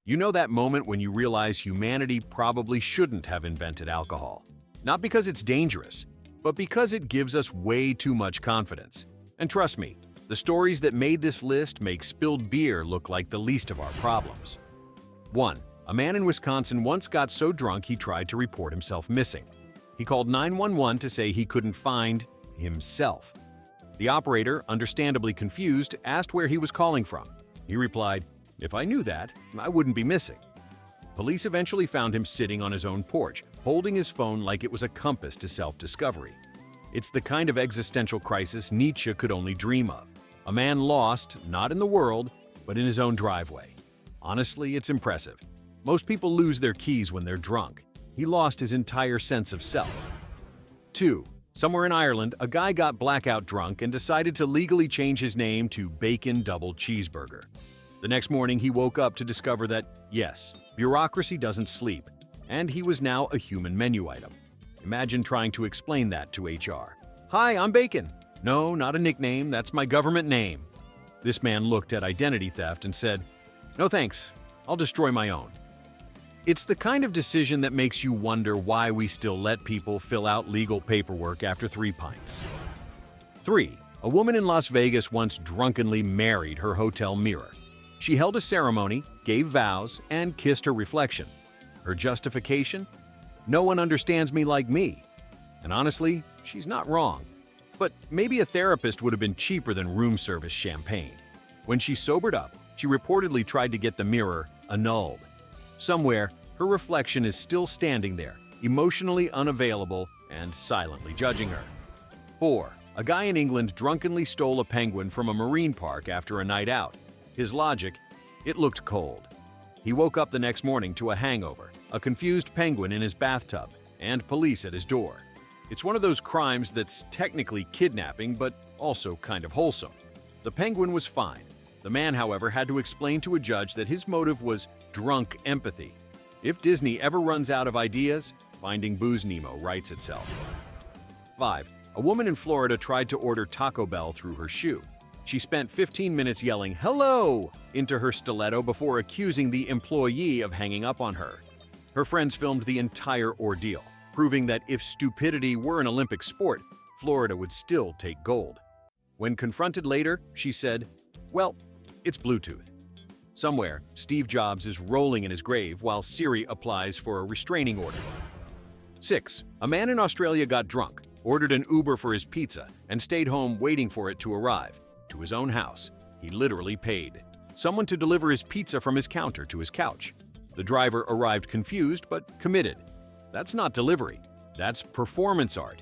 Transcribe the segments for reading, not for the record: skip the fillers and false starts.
You know that moment when you realize humanity probably shouldn't have invented alcohol. Not because it's dangerous, but because it gives us way too much confidence. And trust me, the stories that made this list make spilled beer look like the least of our problems. 1. A man in Wisconsin once got so drunk he tried to report himself missing. He called 911 to say he couldn't find himself. The operator, understandably confused, asked where he was calling from. He replied, "If I knew that, I wouldn't be missing." Police eventually found him sitting on his own porch, holding his phone like it was a compass to self-discovery. It's the kind of existential crisis Nietzsche could only dream of. A man lost, not in the world, but in his own driveway. Honestly, it's impressive. Most people lose their keys when they're drunk. He lost his entire sense of self. 2. Somewhere in Ireland, a guy got blackout drunk and decided to legally change his name to Bacon Double Cheeseburger. The next morning, he woke up to discover that, yes, bureaucracy doesn't sleep, and he was now a human menu item. Imagine trying to explain that to HR. "Hi, I'm Bacon." "No, not a nickname, that's my government name." This man looked at identity theft and said, "No thanks, I'll destroy my own." It's the kind of decision that makes you wonder why we still let people fill out legal paperwork after 3 pints. 3. A woman in Las Vegas once drunkenly married her hotel mirror. She held a ceremony, gave vows, and kissed her reflection. Her justification? "No one understands me like me." And honestly, she's not wrong. But maybe a therapist would have been cheaper than room service champagne. When she sobered up, she reportedly tried to get the mirror annulled. Somewhere, her reflection is still standing there, emotionally unavailable and silently judging her. 4. A guy in England drunkenly stole a penguin from a marine park after a night out. His logic? It looked cold. He woke up the next morning to a hangover, a confused penguin in his bathtub, and police at his door. It's one of those crimes that's technically kidnapping, but also kind of wholesome. The penguin was fine. The man, however, had to explain to a judge that his motive was drunk empathy. If Disney ever runs out of ideas, Finding Booze Nemo writes itself. 5. A woman in Florida tried to order Taco Bell through her shoe. She spent 15 minutes yelling "hello" into her stiletto before accusing the employee of hanging up on her. Her friends filmed the entire ordeal, proving that if stupidity were an Olympic sport, Florida would still take gold. When confronted later, she said, "Well, it's Bluetooth." Somewhere, Steve Jobs is rolling in his grave while Siri applies for a restraining order. 6. A man in Australia got drunk, ordered an Uber for his pizza, and stayed home waiting for it to arrive. To his own house. He literally paid someone to deliver his pizza from his counter to his couch. The driver arrived confused but committed. That's not delivery. That's performance art.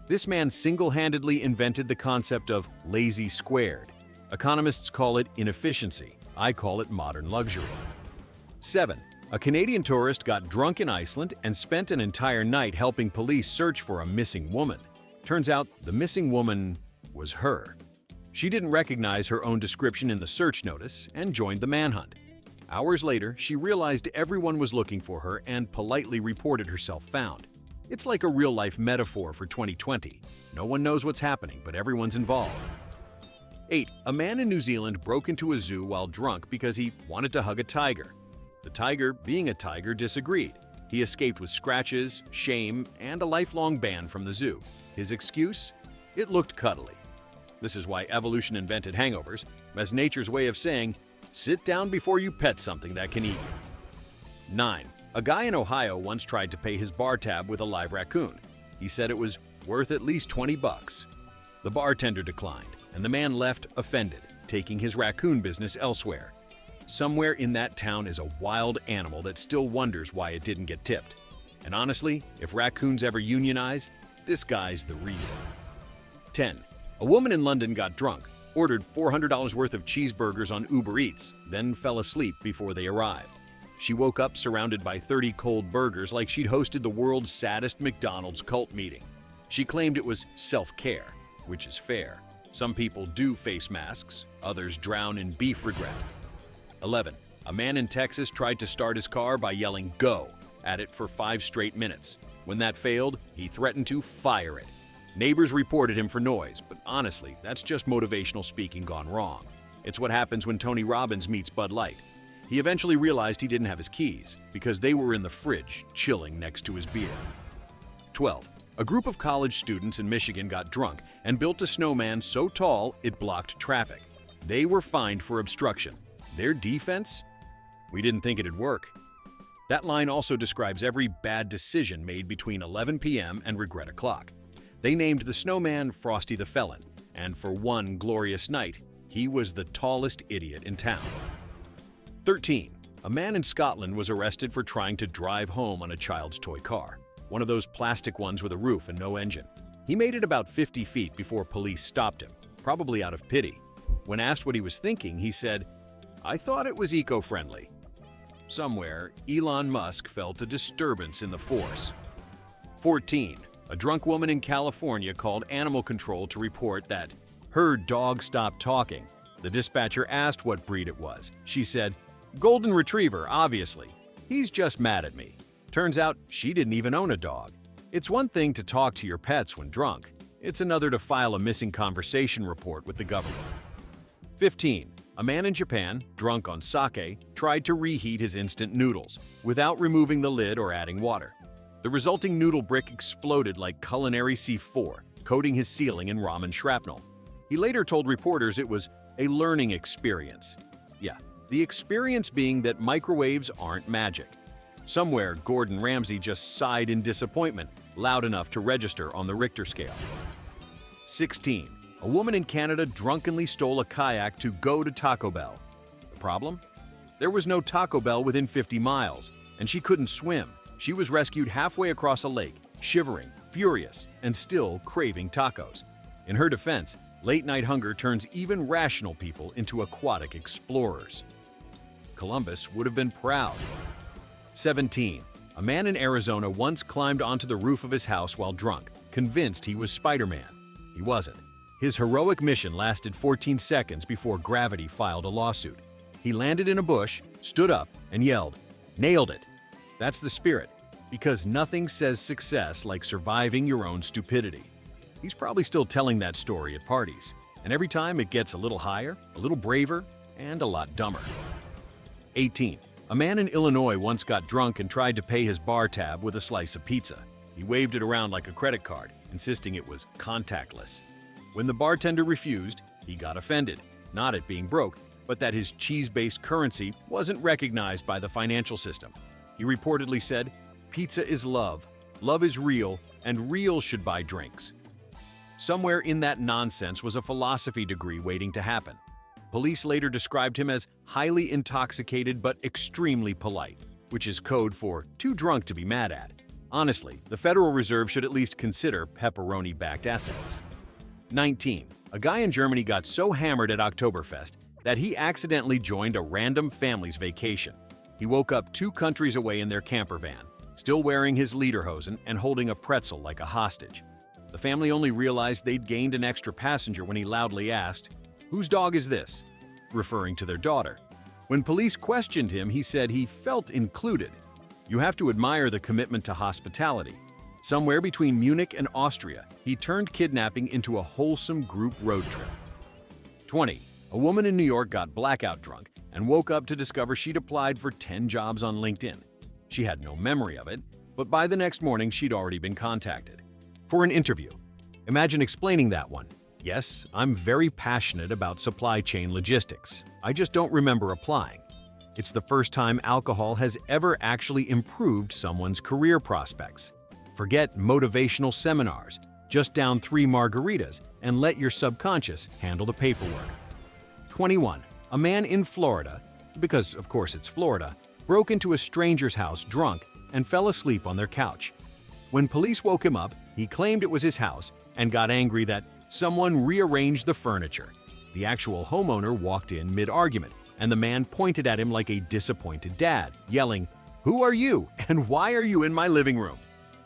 This man single-handedly invented the concept of lazy squared. Economists call it inefficiency. I call it modern luxury. 7. A Canadian tourist got drunk in Iceland and spent an entire night helping police search for a missing woman. Turns out the missing woman was her. She didn't recognize her own description in the search notice and joined the manhunt. Hours later, she realized everyone was looking for her and politely reported herself found. It's like a real-life metaphor for 2020. No one knows what's happening, but everyone's involved. 8. A man in New Zealand broke into a zoo while drunk because he wanted to hug a tiger. The tiger, being a tiger, disagreed. He escaped with scratches, shame, and a lifelong ban from the zoo. His excuse? It looked cuddly. This is why evolution invented hangovers, as nature's way of saying, sit down before you pet something that can eat you. 9. A guy in Ohio once tried to pay his bar tab with a live raccoon. He said it was worth at least $20. The bartender declined, and the man left offended, taking his raccoon business elsewhere. Somewhere in that town is a wild animal that still wonders why it didn't get tipped. And honestly, if raccoons ever unionize, this guy's the reason. 10. A woman in London got drunk, ordered $400 worth of cheeseburgers on Uber Eats, then fell asleep before they arrived. She woke up surrounded by 30 cold burgers like she'd hosted the world's saddest McDonald's cult meeting. She claimed it was self-care, which is fair. Some people do face masks, others drown in beef regret. 11. A man in Texas tried to start his car by yelling "go" at it for 5 straight minutes. When that failed, he threatened to fire it. Neighbors reported him for noise, but honestly, that's just motivational speaking gone wrong. It's what happens when Tony Robbins meets Bud Light. He eventually realized he didn't have his keys because they were in the fridge, chilling next to his beer. 12. A group of college students in Michigan got drunk and built a snowman so tall it blocked traffic. They were fined for obstruction. Their defense? We didn't think it'd work. That line also describes every bad decision made between 11 p.m. and regret o'clock. They named the snowman Frosty the Felon, and for one glorious night, he was the tallest idiot in town. 13. A man in Scotland was arrested for trying to drive home on a child's toy car, one of those plastic ones with a roof and no engine. He made it about 50 feet before police stopped him, probably out of pity. When asked what he was thinking, he said, "I thought it was eco-friendly." Somewhere, Elon Musk felt a disturbance in the force. 14. A drunk woman in California called animal control to report that her dog stopped talking. The dispatcher asked what breed it was. She said, "Golden Retriever, obviously. He's just mad at me." Turns out she didn't even own a dog. It's one thing to talk to your pets when drunk. It's another to file a missing conversation report with the government. 15. A man in Japan, drunk on sake, tried to reheat his instant noodles without removing the lid or adding water. The resulting noodle brick exploded like culinary C4, coating his ceiling in ramen shrapnel. He later told reporters it was a learning experience. Yeah, the experience being that microwaves aren't magic. Somewhere, Gordon Ramsay just sighed in disappointment, loud enough to register on the Richter scale. 16. A woman in Canada drunkenly stole a kayak to go to Taco Bell. The problem? There was no Taco Bell within 50 miles, and she couldn't swim. She was rescued halfway across a lake, shivering, furious, and still craving tacos. In her defense, late-night hunger turns even rational people into aquatic explorers. Columbus would have been proud. 17. A man in Arizona once climbed onto the roof of his house while drunk, convinced he was Spider-Man. He wasn't. His heroic mission lasted 14 seconds before gravity filed a lawsuit. He landed in a bush, stood up, and yelled, "Nailed it!" That's the spirit, because nothing says success like surviving your own stupidity. He's probably still telling that story at parties, and every time it gets a little higher, a little braver, and a lot dumber. 18. A man in Illinois once got drunk and tried to pay his bar tab with a slice of pizza. He waved it around like a credit card, insisting it was contactless. When the bartender refused, he got offended, not at being broke, but that his cheese-based currency wasn't recognized by the financial system. He reportedly said, "Pizza is love, love is real, and real should buy drinks." Somewhere in that nonsense was a philosophy degree waiting to happen. Police later described him as highly intoxicated but extremely polite, which is code for too drunk to be mad at. Honestly, the Federal Reserve should at least consider pepperoni-backed assets. 19. A guy in Germany got so hammered at Oktoberfest that he accidentally joined a random family's vacation. He woke up 2 countries away in their camper van, still wearing his lederhosen and holding a pretzel like a hostage. The family only realized they'd gained an extra passenger when he loudly asked, "Whose dog is this?" referring to their daughter. When police questioned him, he said he felt included. You have to admire the commitment to hospitality. Somewhere between Munich and Austria, he turned kidnapping into a wholesome group road trip. 20. A woman in New York got blackout drunk and woke up to discover she'd applied for 10 jobs on LinkedIn. She had no memory of it, but by the next morning she'd already been contacted for an interview. Imagine explaining that one. "Yes, I'm very passionate about supply chain logistics. I just don't remember applying." It's the first time alcohol has ever actually improved someone's career prospects. Forget motivational seminars. Just down 3 margaritas and let your subconscious handle the paperwork. 21. A man in Florida, because of course it's Florida, broke into a stranger's house drunk and fell asleep on their couch. When police woke him up, he claimed it was his house and got angry that someone rearranged the furniture. The actual homeowner walked in mid-argument, and the man pointed at him like a disappointed dad, yelling, "Who are you, and why are you in my living room?"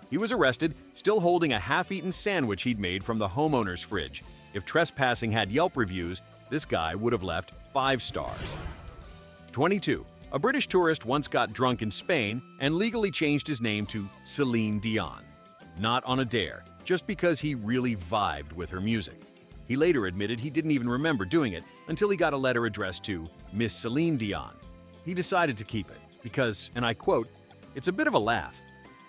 He was arrested, still holding a half-eaten sandwich he'd made from the homeowner's fridge. If trespassing had Yelp reviews, this guy would have left 5 stars. 22. A British tourist once got drunk in Spain and legally changed his name to Celine Dion. Not on a dare, just because he really vibed with her music. He later admitted he didn't even remember doing it until he got a letter addressed to Miss Celine Dion. he decided to keep it because, and I quote, "It's a bit of a laugh.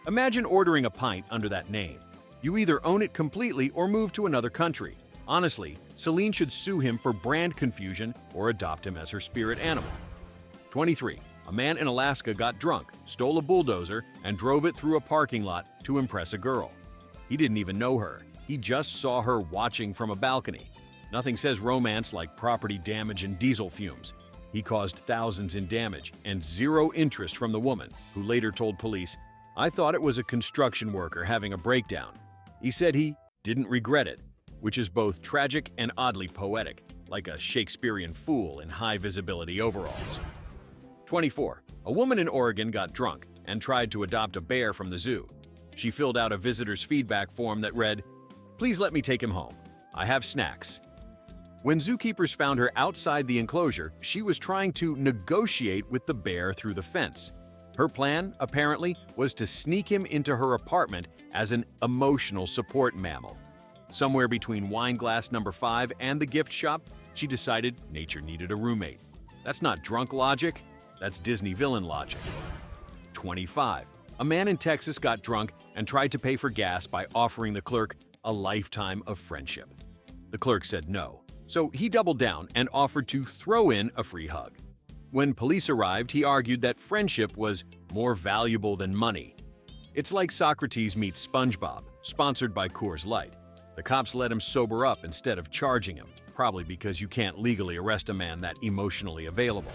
Imagine ordering a pint under that name. You either own it completely or move to another country. Honestly, Celine should sue him for brand confusion or adopt him as her spirit animal." 23. A man in Alaska got drunk, stole a bulldozer, and drove it through a parking lot to impress a girl. He didn't even know her. He just saw her watching from a balcony. Nothing says romance like property damage and diesel fumes. He caused thousands in damage and zero interest from the woman, who later told police, "I thought it was a construction worker having a breakdown." He said he didn't regret it, which is both tragic and oddly poetic, like a Shakespearean fool in high-visibility overalls. 24. A woman in Oregon got drunk and tried to adopt a bear from the zoo. She filled out a visitor's feedback form that read, "Please let me take him home. I have snacks." When zookeepers found her outside the enclosure, she was trying to negotiate with the bear through the fence. Her plan, apparently, was to sneak him into her apartment as an emotional support mammal. Somewhere between Wineglass number 5 and the gift shop, she decided nature needed a roommate. That's not drunk logic, that's Disney villain logic. 25. A man in Texas got drunk and tried to pay for gas by offering the clerk a lifetime of friendship. The clerk said no, so he doubled down and offered to throw in a free hug. When police arrived, he argued that friendship was more valuable than money. It's like Socrates meets SpongeBob, sponsored by Coors Light. The cops let him sober up instead of charging him, probably because you can't legally arrest a man that emotionally available.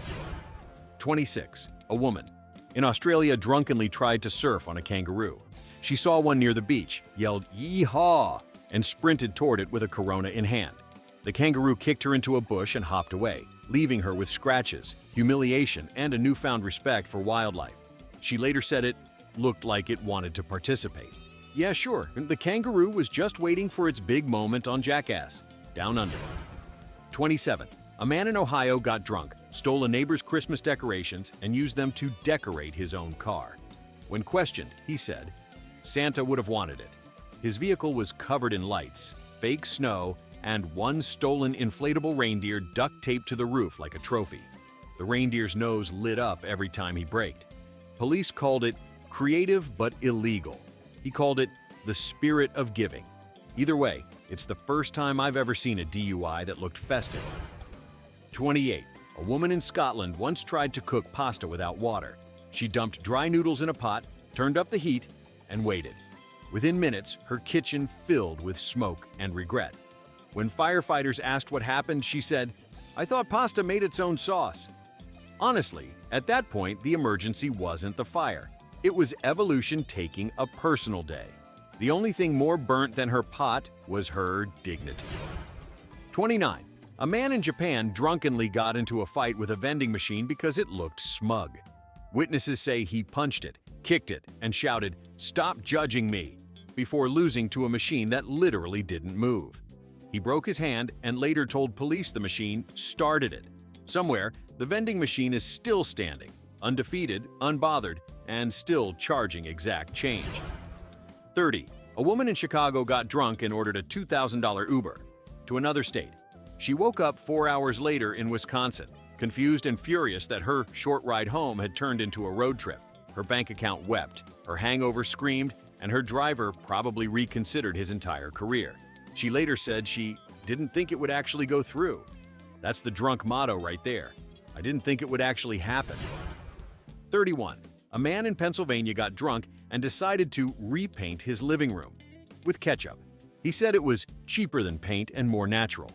26. A woman in Australia drunkenly tried to surf on a kangaroo. She saw one near the beach, yelled "Yee-haw!" and sprinted toward it with a Corona in hand. The kangaroo kicked her into a bush and hopped away, leaving her with scratches, humiliation, and a newfound respect for wildlife. She later said it looked like it wanted to participate. Yeah, sure, the kangaroo was just waiting for its big moment on Jackass. Down under. 27. A man in Ohio got drunk, stole a neighbor's Christmas decorations, and used them to decorate his own car. When questioned, he said, Santa would have wanted it. His vehicle was covered in lights, fake snow, and one stolen inflatable reindeer duct taped to the roof like a trophy. The reindeer's nose lit up every time he braked. Police called it creative but illegal. He called it the spirit of giving. Either way, it's the first time I've ever seen a DUI that looked festive. 28. A woman in Scotland once tried to cook pasta without water. She dumped dry noodles in a pot, turned up the heat, and waited. Within minutes, her kitchen filled with smoke and regret. When firefighters asked what happened, she said, "I thought pasta made its own sauce." Honestly, at that point, the emergency wasn't the fire. It was evolution taking a personal day. The only thing more burnt than her pot was her dignity. 29. A man in Japan drunkenly got into a fight with a vending machine because it looked smug. Witnesses say he punched it, kicked it, and shouted, "Stop judging me," before losing to a machine that literally didn't move. He broke his hand and later told police the machine started it. Somewhere, the vending machine is still standing, undefeated, unbothered, and still charging exact change. 30. A woman in Chicago got drunk and ordered a $2,000 Uber to another state. She woke up 4 hours later in Wisconsin, confused and furious that her short ride home had turned into a road trip. Her bank account wept, her hangover screamed, and her driver probably reconsidered his entire career. She later said she didn't think it would actually go through. That's the drunk motto right there. I didn't think it would actually happen. 31. A man in Pennsylvania got drunk and decided to repaint his living room with ketchup. He said it was cheaper than paint and more natural.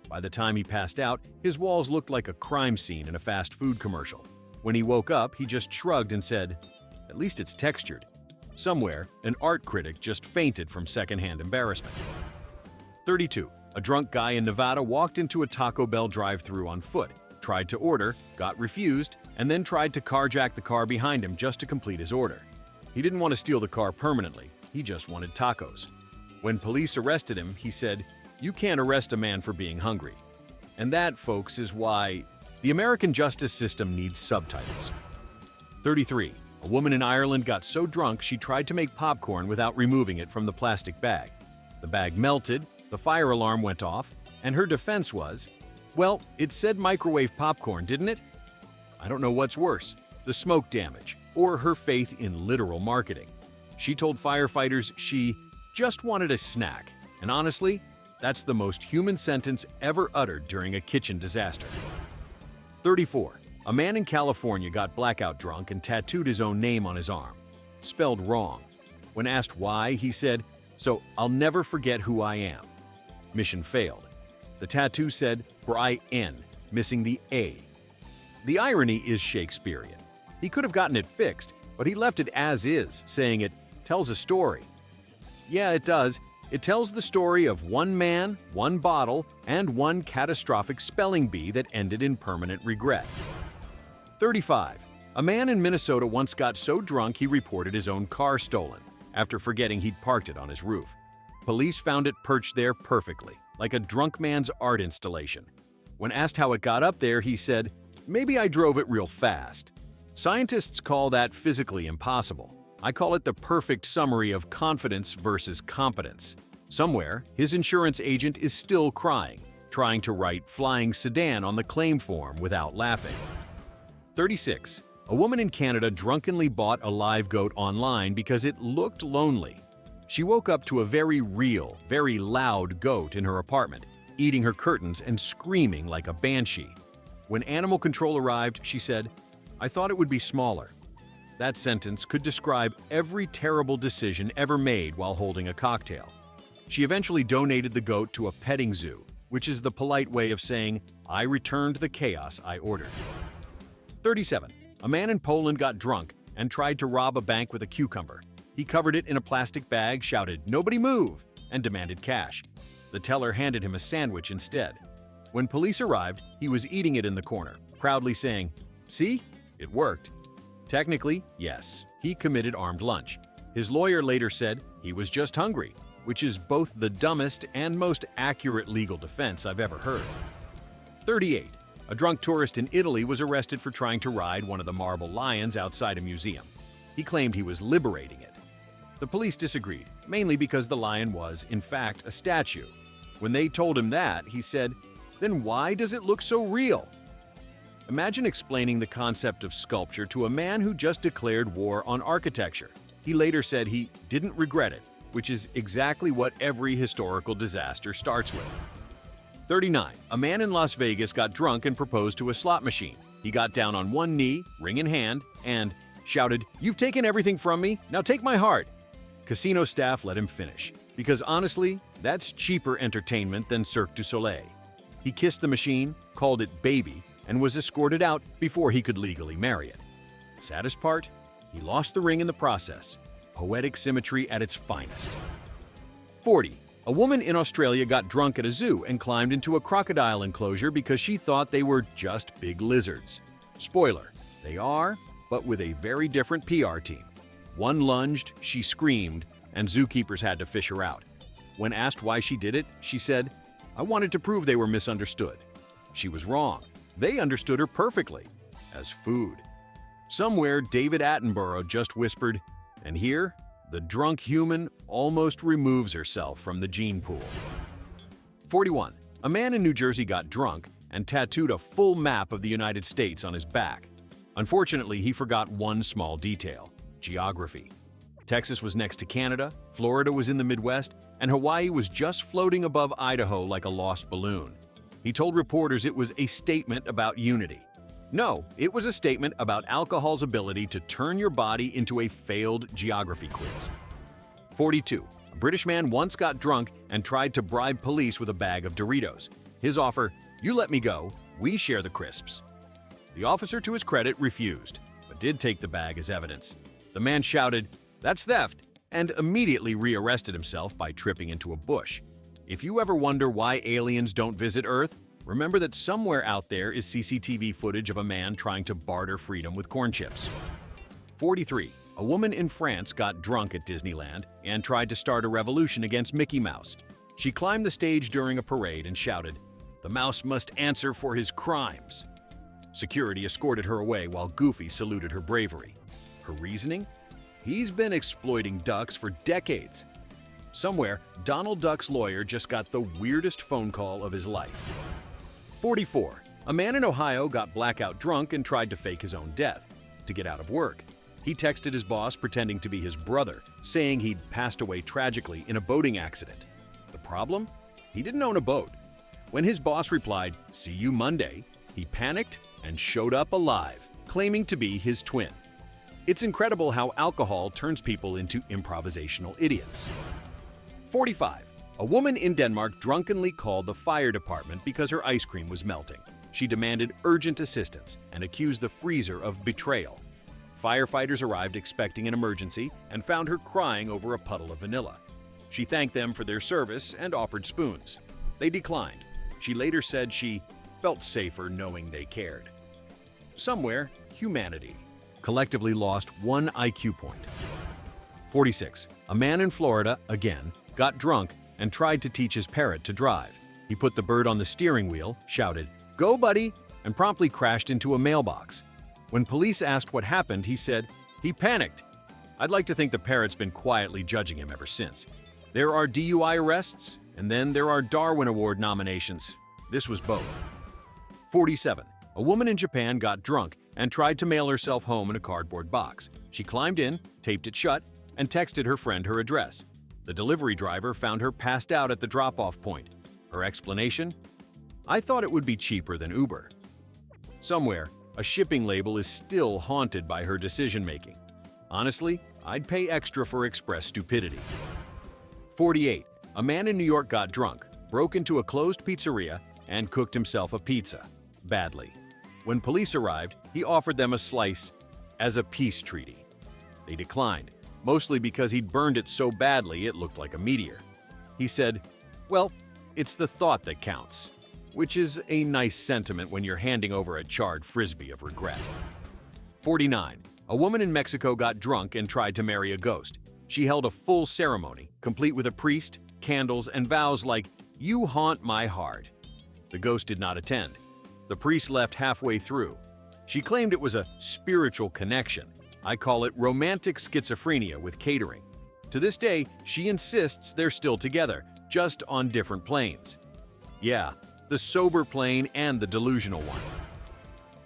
By the time he passed out, his walls looked like a crime scene in a fast food commercial. When he woke up, he just shrugged and said, "At least it's textured." Somewhere, an art critic just fainted from secondhand embarrassment. 32. A drunk guy in Nevada walked into a Taco Bell drive-thru on foot, tried to order, got refused, and then tried to carjack the car behind him just to complete his order. He didn't want to steal the car permanently, he just wanted tacos. When police arrested him, he said, "You can't arrest a man for being hungry." And that, folks, is why the American justice system needs subtitles. 33. A woman in Ireland got so drunk she tried to make popcorn without removing it from the plastic bag. The bag melted, the fire alarm went off, and her defense was, "Well, it said microwave popcorn, didn't it?" I don't know what's worse, the smoke damage or her faith in literal marketing. She told firefighters she just wanted a snack, and honestly, that's the most human sentence ever uttered during a kitchen disaster. 34. A man in California got blackout drunk and tattooed his own name on his arm, spelled wrong. When asked why, he said, "So I'll never forget who I am." Mission failed. The tattoo said Brian, missing the A. The irony is Shakespearean. He could have gotten it fixed, but he left it as is, saying it tells a story. Yeah, it does. It tells the story of one man, one bottle, and one catastrophic spelling bee that ended in permanent regret. 35. A man in Minnesota once got so drunk he reported his own car stolen after forgetting he'd parked it on his roof. Police found it perched there perfectly, like a drunk man's art installation. When asked how it got up there, he said, "Maybe I drove it real fast." Scientists call that physically impossible. I call it the perfect summary of confidence versus competence. Somewhere, his insurance agent is still crying, trying to write flying sedan on the claim form without laughing. 36. A woman in Canada drunkenly bought a live goat online because it looked lonely. She woke up to a very real, very loud goat in her apartment, eating her curtains and screaming like a banshee. When animal control arrived, she said, "I thought it would be smaller." That sentence could describe every terrible decision ever made while holding a cocktail. She eventually donated the goat to a petting zoo, which is the polite way of saying, "I returned the chaos I ordered." 37. A man in Poland got drunk and tried to rob a bank with a cucumber. He covered it in a plastic bag, shouted, "Nobody move!" and demanded cash. The teller handed him a sandwich instead. When police arrived, he was eating it in the corner, proudly saying, "See? It worked." Technically, yes, he committed armed lunch. His lawyer later said he was just hungry, which is both the dumbest and most accurate legal defense I've ever heard. 38. A drunk tourist in Italy was arrested for trying to ride one of the marble lions outside a museum. He claimed he was liberating it. The police disagreed, mainly because the lion was, in fact, a statue. When they told him that, he said, "Then why does it look so real?" Imagine explaining the concept of sculpture to a man who just declared war on architecture. He later said he didn't regret it, which is exactly what every historical disaster starts with. 39. A man in Las Vegas got drunk and proposed to a slot machine. He got down on one knee, ring in hand, and shouted, "You've taken everything from me, now take my heart." Casino staff let him finish, because honestly, that's cheaper entertainment than Cirque du Soleil. He kissed the machine, called it baby, and was escorted out before he could legally marry it. Saddest part? He lost the ring in the process. Poetic symmetry at its finest. 40. A woman in Australia got drunk at a zoo and climbed into a crocodile enclosure because she thought they were just big lizards. Spoiler, they are, but with a very different PR team. One lunged, she screamed, and zookeepers had to fish her out. When asked why she did it, she said, "I wanted to prove they were misunderstood." She was wrong. They understood her perfectly, as food. Somewhere, David Attenborough just whispered, and here, the drunk human almost removes herself from the gene pool. 41. A man in New Jersey got drunk and tattooed a full map of the United States on his back. Unfortunately, he forgot one small detail: geography. Texas was next to Canada, Florida was in the Midwest, and Hawaii was just floating above Idaho like a lost balloon. He told reporters it was a statement about unity. No, it was a statement about alcohol's ability to turn your body into a failed geography quiz. 42. A British man once got drunk and tried to bribe police with a bag of Doritos. His offer, "You let me go, we share the crisps." The officer, to his credit, refused, but did take the bag as evidence. The man shouted, "That's theft," and immediately rearrested himself by tripping into a bush. If you ever wonder why aliens don't visit Earth, remember that somewhere out there is CCTV footage of a man trying to barter freedom with corn chips. 43. A woman in France got drunk at Disneyland and tried to start a revolution against Mickey Mouse. She climbed the stage during a parade and shouted, "The mouse must answer for his crimes." Security escorted her away while Goofy saluted her bravery. Her reasoning? He's been exploiting ducks for decades. Somewhere, Donald Duck's lawyer just got the weirdest phone call of his life. 44. A man in Ohio got blackout drunk and tried to fake his own death to get out of work. He texted his boss pretending to be his brother, saying he'd passed away tragically in a boating accident. The problem? He didn't own a boat. When his boss replied, "See you Monday," he panicked and showed up alive, claiming to be his twin. It's incredible how alcohol turns people into improvisational idiots. 45. A woman in Denmark drunkenly called the fire department because her ice cream was melting. She demanded urgent assistance and accused the freezer of betrayal. Firefighters arrived expecting an emergency and found her crying over a puddle of vanilla. She thanked them for their service and offered spoons. They declined. She later said she felt safer knowing they cared. Somewhere, humanity collectively lost 1 IQ point. 46. A man in Florida, again, got drunk and tried to teach his parrot to drive. He put the bird on the steering wheel, shouted, "Go, buddy," and promptly crashed into a mailbox. When police asked what happened, he said, "He panicked." I'd like to think the parrot's been quietly judging him ever since. There are DUI arrests, and then there are Darwin Award nominations. This was both. 47. A woman in Japan got drunk and tried to mail herself home in a cardboard box. She climbed in, taped it shut, and texted her friend her address. The delivery driver found her passed out at the drop-off point. Her explanation? "I thought it would be cheaper than Uber." Somewhere, a shipping label is still haunted by her decision-making. Honestly, I'd pay extra for express stupidity. 48. A man in New York got drunk, broke into a closed pizzeria, and cooked himself a pizza. Badly. When police arrived, he offered them a slice as a peace treaty. They declined, mostly because he'd burned it so badly it looked like a meteor. He said, "Well, it's the thought that counts," which is a nice sentiment when you're handing over a charred frisbee of regret. 49. A woman in Mexico got drunk and tried to marry a ghost. She held a full ceremony, complete with a priest, candles, and vows like, "You haunt my heart." The ghost did not attend. The priest left halfway through. She claimed it was a spiritual connection. I call it romantic schizophrenia with catering. To this day, she insists they're still together, just on different planes. Yeah, the sober plane and the delusional one.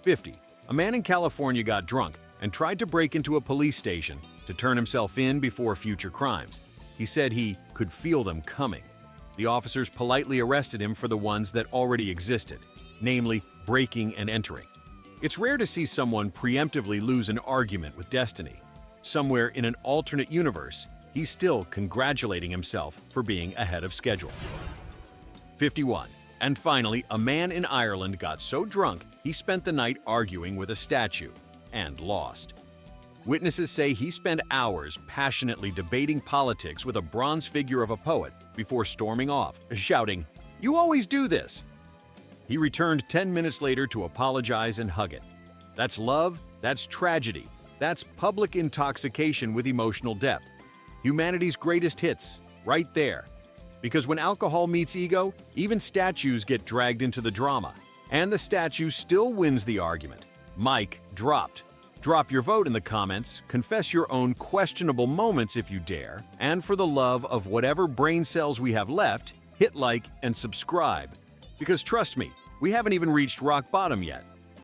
50. A man in California got drunk and tried to break into a police station to turn himself in before future crimes. He said he could feel them coming. The officers politely arrested him for the ones that already existed, namely breaking and entering. It's rare to see someone preemptively lose an argument with destiny. Somewhere in an alternate universe, he's still congratulating himself for being ahead of schedule. 51. And finally, a man in Ireland got so drunk he spent the night arguing with a statue and lost. Witnesses say he spent hours passionately debating politics with a bronze figure of a poet before storming off, shouting, "You always do this!" He returned 10 minutes later to apologize and hug it. That's love, that's tragedy, that's public intoxication with emotional depth. Humanity's greatest hits, right there. Because when alcohol meets ego, even statues get dragged into the drama. And the statue still wins the argument. Mic dropped. Drop your vote in the comments, confess your own questionable moments if you dare, and for the love of whatever brain cells we have left, hit like and subscribe. Because trust me, we haven't even reached rock bottom yet.